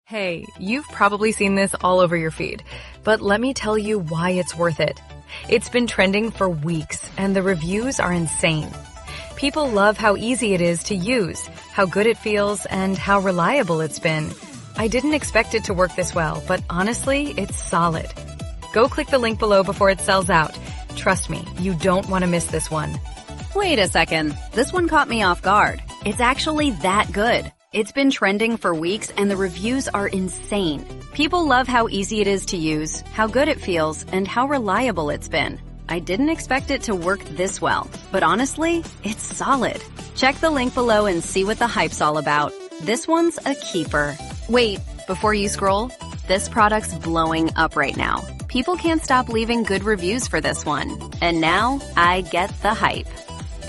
Hey, you've probably seen this all over your feed, but let me tell you why it's worth it. It's been trending for weeks, and the reviews are insane. People love how easy it is to use, how good it feels, and how reliable it's been. I didn't expect it to work this well, but honestly, it's solid. Go click the link below before it sells out. Trust me, you don't want to miss this one. Wait a second, this one caught me off guard. It's actually that good. It's been trending for weeks and the reviews are insane. People love how easy it is to use, how good it feels, and how reliable it's been. I didn't expect it to work this well, but honestly, it's solid. Check the link below and see what the hype's all about. This one's a keeper. Wait, before you scroll, this product's blowing up right now. People can't stop leaving good reviews for this one. And now, I get the hype.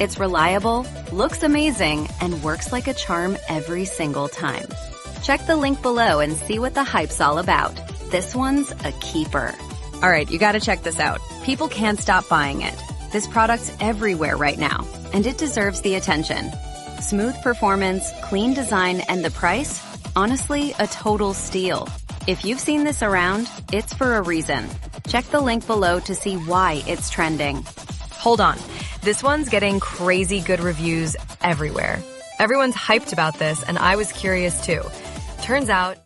It's reliable, looks amazing, and works like a charm every single time. Check the link below and see what the hype's all about. This one's a keeper. Alright, you gotta check this out. People can't stop buying it. This product's everywhere right now, and it deserves the attention. Smooth performance, clean design, and the price? Honestly, a total steal. If you've seen this around, it's for a reason. Check the link below to see why it's trending. Hold on. This one's getting crazy good reviews everywhere. Everyone's hyped about this, and I was curious too. Turns out,